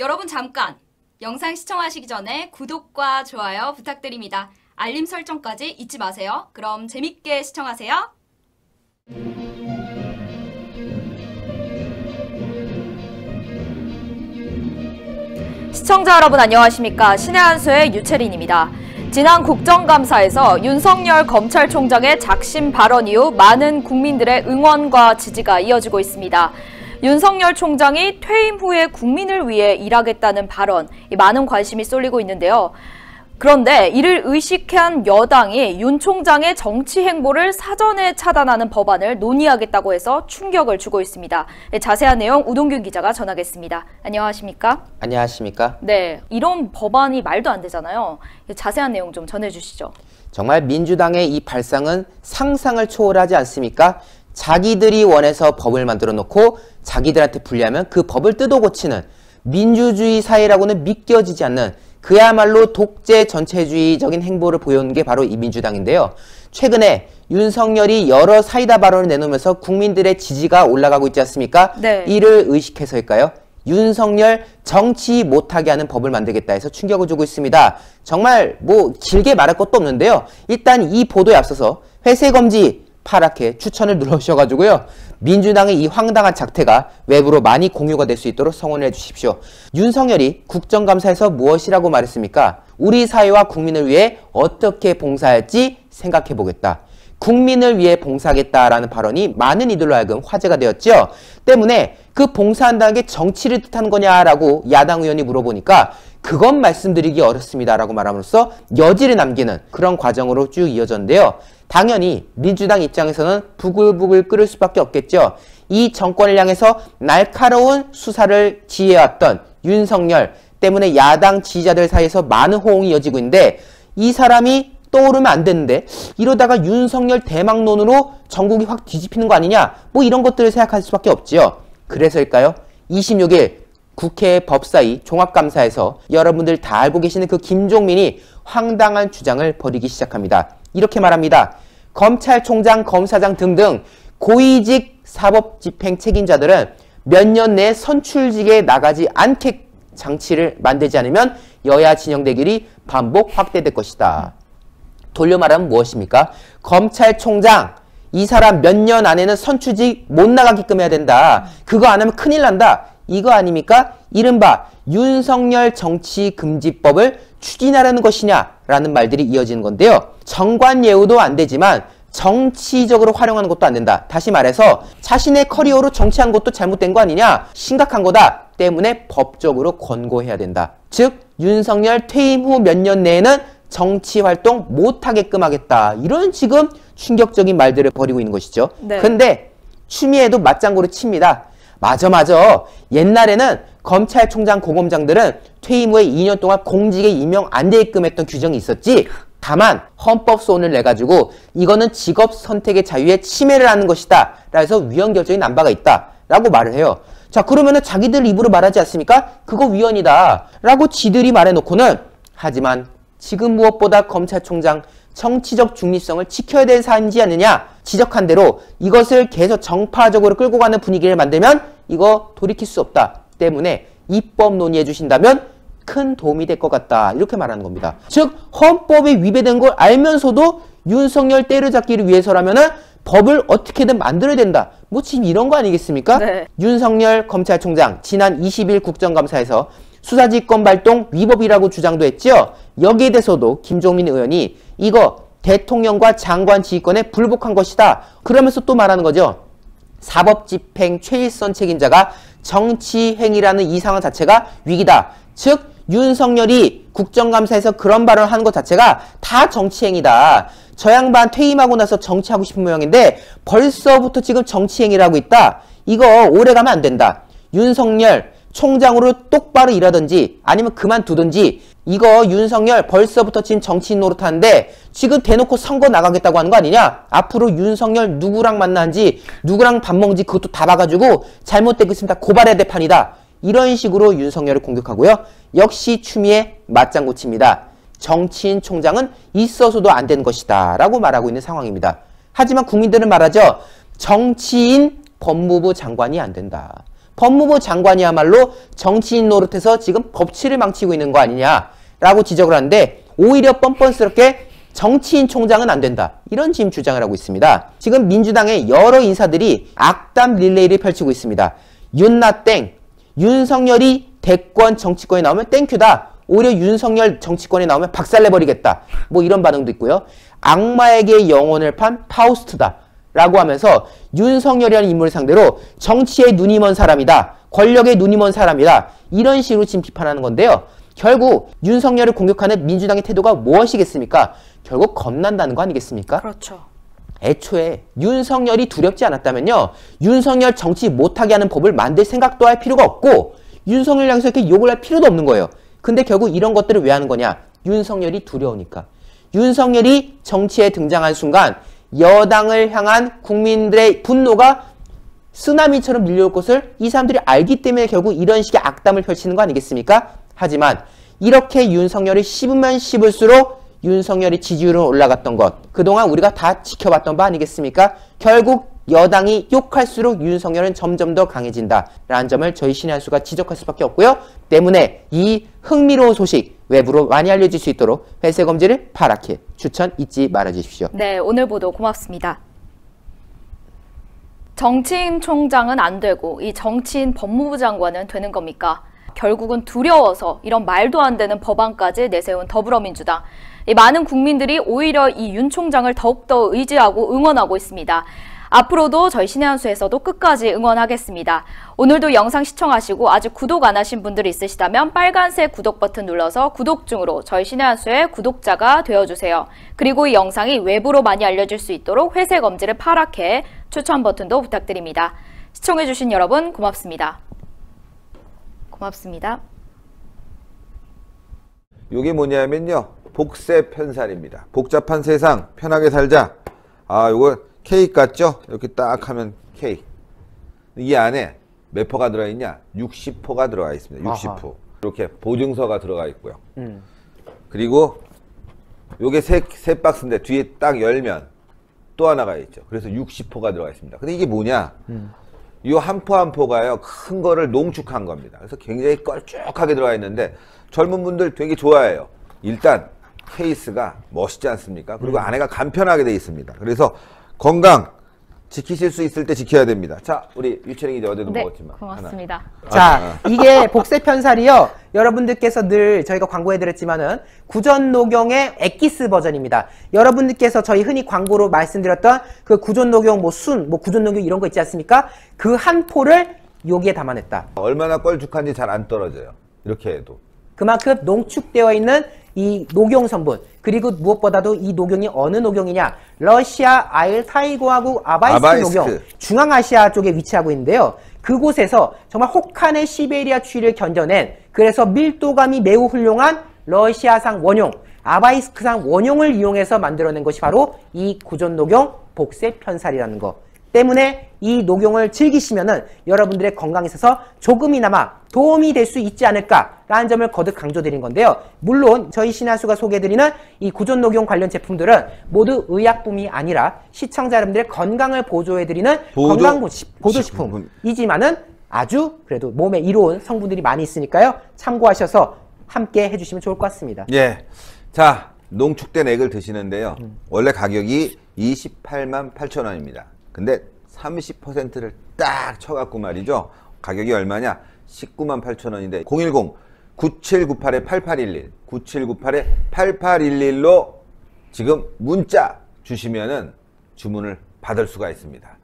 여러분 잠깐! 영상 시청하시기 전에 구독과 좋아요 부탁드립니다. 알림 설정까지 잊지 마세요. 그럼 재밌게 시청하세요. 시청자 여러분 안녕하십니까? 신의 한수의 유채린입니다. 지난 국정감사에서 윤석열 검찰총장의 작심 발언 이후 많은 국민들의 응원과 지지가 이어지고 있습니다. 윤석열 총장이 퇴임 후에 국민을 위해 일하겠다는 발언, 많은 관심이 쏠리고 있는데요. 그런데 이를 의식한 여당이 윤 총장의 정치 행보를 사전에 차단하는 법안을 논의하겠다고 해서 충격을 주고 있습니다. 자세한 내용 우동균 기자가 전하겠습니다. 안녕하십니까? 안녕하십니까? 네, 이런 법안이 말도 안 되잖아요. 자세한 내용 좀 전해주시죠. 정말 민주당의 이 발상은 상상을 초월하지 않습니까? 자기들이 원해서 법을 만들어 놓고 자기들한테 불리하면 그 법을 뜯어 고치는 민주주의 사회라고는 믿겨지지 않는 그야말로 독재 전체주의적인 행보를 보여온 게 바로 이 민주당인데요. 최근에 윤석열이 여러 사이다 발언을 내놓으면서 국민들의 지지가 올라가고 있지 않습니까? 네. 이를 의식해서일까요? 윤석열 정치 못하게 하는 법을 만들겠다 해서 충격을 주고 있습니다. 정말 길게 말할 것도 없는데요. 일단 이 보도에 앞서서 회색검지 파랗게 추천을 눌러주셔가지고요. 민주당의 이 황당한 작태가 외부로 많이 공유가 될 수 있도록 성원을 해주십시오. 윤석열이 국정감사에서 무엇이라고 말했습니까? 우리 사회와 국민을 위해 어떻게 봉사할지 생각해보겠다. 국민을 위해 봉사하겠다라는 발언이 많은 이들로 하여금 화제가 되었죠. 때문에 그 봉사한다는 게 정치를 뜻하는 거냐라고 야당 의원이 물어보니까 그건 말씀드리기 어렵습니다라고 말함으로써 여지를 남기는 그런 과정으로 쭉 이어졌는데요. 당연히 민주당 입장에서는 부글부글 끓을 수밖에 없겠죠. 이 정권을 향해서 날카로운 수사를 지혜왔던 윤석열 때문에 야당 지지자들 사이에서 많은 호응이 이어지고 있는데 이 사람이 떠오르면 안 되는데 이러다가 윤석열 대망론으로 전국이 확 뒤집히는 거 아니냐 이런 것들을 생각할 수밖에 없지요. 그래서일까요? 26일 국회 법사위 종합감사에서 여러분들 다 알고 계시는 그 김종민이 황당한 주장을 벌이기 시작합니다. 이렇게 말합니다. 검찰총장, 검사장 등등 고위직 사법집행 책임자들은 몇 년 내에 선출직에 나가지 않게 장치를 만들지 않으면 여야 진영 대결이 반복 확대될 것이다. 돌려 말하면 무엇입니까? 검찰총장, 이 사람 몇 년 안에는 선출직 못 나가게끔 해야 된다. 그거 안 하면 큰일 난다. 이거 아닙니까? 이른바 윤석열 정치금지법을 추진하려는 것이냐라는 말들이 이어지는 건데요. 정관예우도 안 되지만 정치적으로 활용하는 것도 안 된다. 다시 말해서 자신의 커리어로 정치한 것도 잘못된 거 아니냐? 심각한 거다. 때문에 법적으로 권고해야 된다. 즉 윤석열 퇴임 후 몇 년 내에는 정치활동 못하게끔 하겠다. 이런 지금 충격적인 말들을 벌이고 있는 것이죠. 네. 근데 추미애도 맞장구를 칩니다. 맞아. 옛날에는 검찰총장, 고검장들은 퇴임 후에 2년 동안 공직에 임명 안 되게끔 했던 규정이 있었지. 다만 헌법소원을 내가지고 이거는 직업 선택의 자유에 침해를 하는 것이다. 라해서 위헌 결정이 난 바가 있다. 라고 말을 해요. 자, 그러면은 자기들 입으로 말하지 않습니까? 그거 위헌이다. 라고 지들이 말해놓고는 하지만 지금 무엇보다 검찰총장 정치적 중립성을 지켜야 되는 사안이지 않느냐 지적한 대로 이것을 계속 정파적으로 끌고 가는 분위기를 만들면 이거 돌이킬 수 없다 때문에 입법 논의해 주신다면 큰 도움이 될 것 같다 이렇게 말하는 겁니다. 즉 헌법에 위배된 걸 알면서도 윤석열 때려잡기를 위해서라면은 법을 어떻게든 만들어야 된다. 지금 이런 거 아니겠습니까? 네. 윤석열 검찰총장 지난 20일 국정감사에서 수사지휘권 발동 위법이라고 주장도 했죠. 여기에 대해서도 김종민 의원이 이거 대통령과 장관 지휘권에 불복한 것이다. 그러면서 또 말하는 거죠. 사법집행 최일선 책임자가 정치행위라는 이 상황 자체가 위기다. 즉 윤석열이 국정감사에서 그런 발언을 하는 것 자체가 다 정치행위다. 저 양반 퇴임하고 나서 정치하고 싶은 모양인데 벌써부터 지금 정치행위를 하고 있다. 이거 오래가면 안 된다. 윤석열 총장으로 똑바로 일하든지 아니면 그만두든지 이거 윤석열 벌써부터 지금 정치인 노릇하는데 지금 대놓고 선거 나가겠다고 하는 거 아니냐? 앞으로 윤석열 누구랑 만나는지 누구랑 밥 먹는지 그것도 다 봐가지고 잘못되고 있으면 다 고발해야 될 판이다. 이런 식으로 윤석열을 공격하고요. 역시 추미애 맞장구 칩니다. 정치인 총장은 있어서도 안 되는 것이다 라고 말하고 있는 상황입니다. 하지만 국민들은 말하죠. 정치인 법무부 장관이 안 된다. 법무부 장관이야말로 정치인 노릇해서 지금 법치를 망치고 있는 거 아니냐라고 지적을 하는데 오히려 뻔뻔스럽게 정치인 총장은 안 된다. 이런 지금 주장을 하고 있습니다. 지금 민주당의 여러 인사들이 악담 릴레이를 펼치고 있습니다. 윤나 땡, 윤석열이 대권 정치권에 나오면 땡큐다. 오히려 윤석열 정치권에 나오면 박살내버리겠다. 뭐 이런 반응도 있고요. 악마에게 영혼을 판 파우스트다. 라고 하면서 윤석열이라는 인물을 상대로 정치에 눈이 먼 사람이다. 권력에 눈이 먼 사람이다. 이런 식으로 지금 비판하는 건데요. 결국 윤석열을 공격하는 민주당의 태도가 무엇이겠습니까? 결국 겁난다는 거 아니겠습니까? 그렇죠. 애초에 윤석열이 두렵지 않았다면요. 윤석열 정치 못하게 하는 법을 만들 생각도 할 필요가 없고 윤석열 향해서 이렇게 욕을 할 필요도 없는 거예요. 근데 결국 이런 것들을 왜 하는 거냐? 윤석열이 두려우니까. 윤석열이 정치에 등장한 순간 여당을 향한 국민들의 분노가 쓰나미처럼 밀려올 것을 이 사람들이 알기 때문에 결국 이런 식의 악담을 펼치는 거 아니겠습니까? 하지만 이렇게 윤석열이 씹으면 씹을수록 윤석열의 지지율은 올라갔던 것, 그동안 우리가 다 지켜봤던 바 아니겠습니까? 결국 여당이 욕할수록 윤석열은 점점 더 강해진다 라는 점을 저희 신의 한 수가 지적할 수밖에 없고요. 때문에 이 흥미로운 소식 외부로 많이 알려질 수 있도록 회색검지를 파랗게 추천 잊지 말아주십시오. 네, 오늘 보도 고맙습니다. 정치인 총장은 안 되고 이 정치인 법무부 장관은 되는 겁니까? 결국은 두려워서 이런 말도 안 되는 법안까지 내세운 더불어민주당. 이 많은 국민들이 오히려 이 윤 총장을 더욱더 의지하고 응원하고 있습니다. 앞으로도 저희 신의 한 수에서도 끝까지 응원하겠습니다. 오늘도 영상 시청하시고 아직 구독 안 하신 분들이 있으시다면 빨간색 구독 버튼 눌러서 구독 중으로 저희 신의 한 수의 구독자가 되어주세요. 그리고 이 영상이 외부로 많이 알려질 수 있도록 회색 엄지를 파랗게 추천 버튼도 부탁드립니다. 시청해주신 여러분 고맙습니다. 고맙습니다. 이게 뭐냐면요. 복세 편살입니다. 복잡한 세상 편하게 살자. 아, 요거 케이크 같죠? 이렇게 딱 하면 케이크. 이 안에 몇 포가 들어있냐? 60포가 들어가 있습니다. 60포. 아하. 이렇게 보증서가 들어가 있고요. 그리고 요게 세 박스인데 뒤에 딱 열면 또 하나가 있죠. 그래서 60포가 들어가 있습니다. 근데 이게 뭐냐? 이 한 포 한 포가요. 큰 거를 농축한 겁니다. 그래서 굉장히 걸쭉하게 들어가 있는데 젊은 분들 되게 좋아해요. 일단 케이스가 멋있지 않습니까? 그리고 안에가 간편하게 돼 있습니다. 그래서 건강 지키실 수 있을 때 지켜야 됩니다. 자, 우리 유채링이 이제 어제도 네, 먹었지만. 고맙습니다. 자, 이게 복세 편살이요. 여러분들께서 늘 저희가 광고해드렸지만은 구전 녹용의 엑기스 버전입니다. 여러분들께서 저희 흔히 광고로 말씀드렸던 그 구전 녹용 구전 녹용 이런 거 있지 않습니까? 그 한 포를 여기에 담아냈다. 얼마나 걸쭉한지 잘 안 떨어져요. 이렇게 해도. 그만큼 농축되어 있는 이 녹용 성분, 그리고 무엇보다도 이 녹용이 어느 녹용이냐? 러시아 알타이고화국 아바이스크 녹용, 중앙아시아 쪽에 위치하고 있는데요. 그곳에서 정말 혹한의 시베리아 추위를 견뎌낸, 그래서 밀도감이 매우 훌륭한 러시아산 원용, 아바이스크산 원용을 이용해서 만들어낸 것이 바로 이 구전 녹용 복세 편살이라는 거. 때문에 이 녹용을 즐기시면은 여러분들의 건강에 있어서 조금이나마 도움이 될 수 있지 않을까라는 점을 거듭 강조드린 건데요. 물론 저희 신의 한 수가 소개해드리는 이 구전 녹용 관련 제품들은 모두 의약품이 아니라 시청자 여러분들의 건강을 보조해드리는 건강보조식품이지만은 아주 그래도 몸에 이로운 성분들이 많이 있으니까요. 참고하셔서 함께 해주시면 좋을 것 같습니다. 예. 자, 농축된 액을 드시는데요. 원래 가격이 28만 8천 원입니다. 근데 30%를 딱 쳐갖고 말이죠. 가격이 얼마냐? 19만 8천 원인데 010-9798-8811 9798-8811로 지금 문자 주시면은 주문을 받을 수가 있습니다.